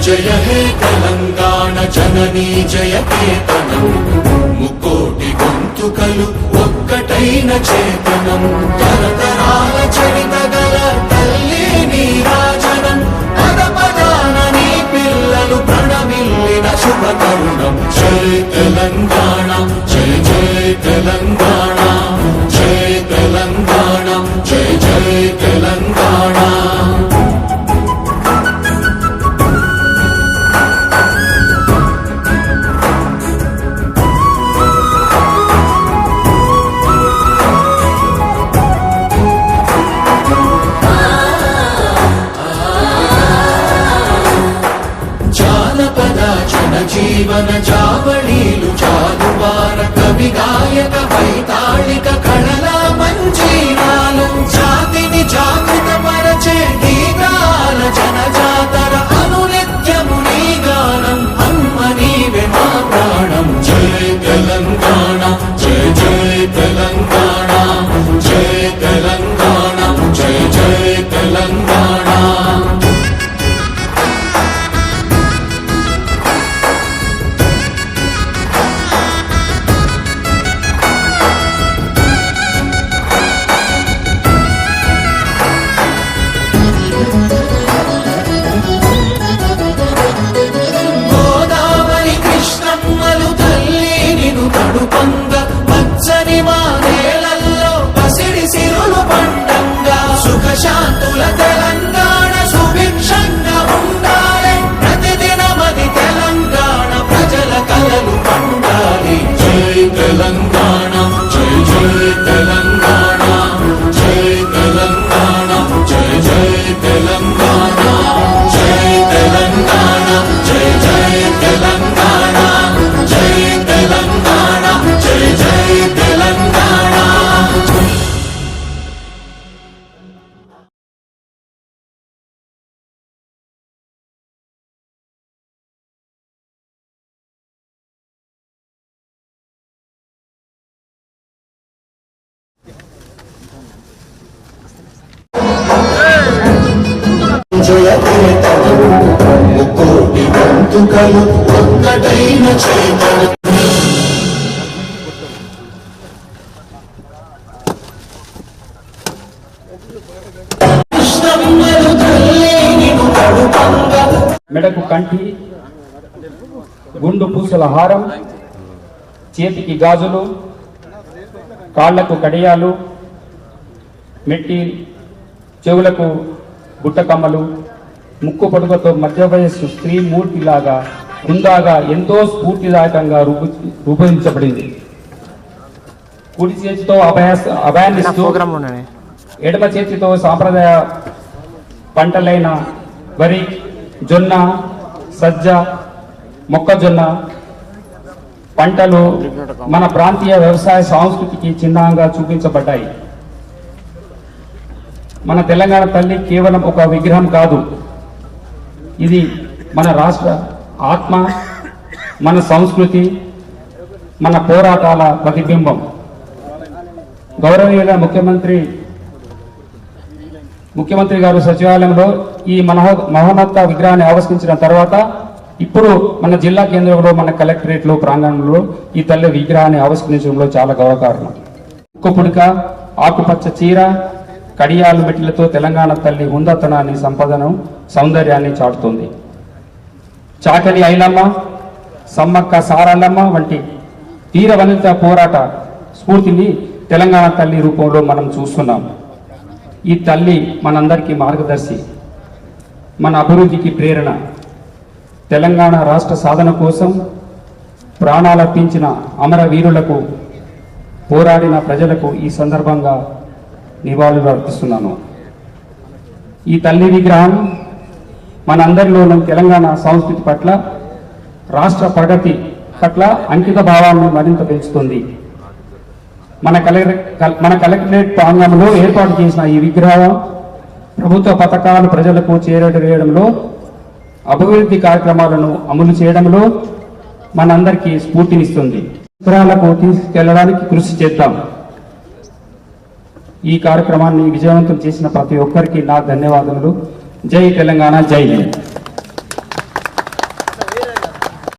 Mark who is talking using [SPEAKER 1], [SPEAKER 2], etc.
[SPEAKER 1] జయ హే తెలంగాణ జననీ జయ కేతనం ముకోటి గొంతుకలు ఒక్కటైన చేతనం తరతరాల చరిత గల తల్లి నీరాజనం పద పదాన నీ పిల్లలు ప్రణమిల్లిన శుభ తరుణం జయ తెలంగాణ జయ జయ తెలంగాణ జయ తెలంగాణ జయ జయ తెలంగాణ జీవన చావళీలు చాలువార కవి గాయక వైతాళిక కళల మంజీరాలు జాతిని జాగృత పరచే గీతాల జనజాతర అనునిత్యము నీ గానం అమ్మ నీవే మా ప్రాణం జయ తెలంగాణ జయ జయ తెలంగాణ జయ తెలంగాణ జయ జయ తెలంగాణ శాంతుల తెలంగాణ సుభిక్షంగా ఉండాలి ప్రతిదినమది తెలంగాణ ప్రజల కలలు పండాలి జై తెలంగాణ జై జై తెలంగాణ జై తెలంగాణ జై జై తెలంగాణ జై తెలంగాణ జై జై తెలంగాణ జై తెలంగాణ జై జై తెలంగాణ ముకోటి గొంతుకలు ఒక్కటైన చేతనం
[SPEAKER 2] మెడకు కంటి గుండు పూసల హారం చేతికి గాజులు కాళ్లకు కడియాలు మెట్టి చెవులకు బుట్టకమ్మలు ముక్కు పొడుగుతో మధ్య వయస్సు స్త్రీ మూర్తిలాగా హుందాగా ఎంతో స్ఫూర్తిదాయకంగా రూపొందించబడింది. కుడి చేతితో అభయాన్నిస్తూ ఎడమ చేతితో సాంప్రదాయ పంటలైన వరి, జొన్న, సజ్జ, మొక్కజొన్న పంటలు మన ప్రాంతీయ వ్యవసాయ సంస్కృతికి చిహ్నంగా చూపించబడ్డాయి. మన తెలంగాణ తల్లి కేవలం ఒక విగ్రహం కాదు, ఇది మన రాష్ట్ర ఆత్మ, మన సంస్కృతి, మన పోరాటాల ప్రతిబింబం. గౌరవనీయుల ముఖ్యమంత్రి గారు సచివాలయంలో ఈ మహోన్నత విగ్రహాన్ని ఆవిష్కరించిన తర్వాత ఇప్పుడు మన జిల్లా కేంద్రంలో మన కలెక్టరేట్లో ప్రాంగణంలో ఈ తల్లి విగ్రహాన్ని ఆవిష్కరించడంలో చాలా గౌరవకారణం. ఉక్కుపుడిక, ఆకుపచ్చ చీర, కడియాలు మెట్లతో తెలంగాణ తల్లి హుందతనాన్ని, సంపదను, సౌందర్యాన్ని చాటుతుంది. చాకలి ఐలమ్మ, సమ్మక్క సారలమ్మ వంటి వీర వనిత పోరాట స్ఫూర్తిని తెలంగాణ తల్లి రూపంలో మనం చూస్తున్నాం. ఈ తల్లి మనందరికీ మార్గదర్శి, మన అభివృద్ధికి ప్రేరణ. తెలంగాణ రాష్ట్ర సాధన కోసం ప్రాణాలర్పించిన అమరవీరులకు, పోరాడిన ప్రజలకు ఈ సందర్భంగా నివాళులు అర్పిస్తున్నాను. ఈ తల్లి విగ్రహం మనందరిలోనూ తెలంగాణ సంస్కృతి పట్ల, రాష్ట్ర ప్రగతి పట్ల అంకిత భావాన్ని మరింత పెంచుతుంది. మన కలెక్టరేట్ ప్రాంగణంలో ఏర్పాటు చేసిన ఈ విగ్రహం ప్రభుత్వ పథకాలు ప్రజలకు చేరవేయడంలో, అభివృద్ధి కార్యక్రమాలను అమలు చేయడంలో మనందరికీ స్ఫూర్తినిస్తుంది. విగ్రహాలకు తీసుకెళ్లడానికి కృషి చేద్దాం. ఈ కార్యక్రమాన్ని విజయవంతం చేసిన ప్రతి ఒక్కరికి నా ధన్యవాదములు. జై తెలంగాణ, జై హింద్.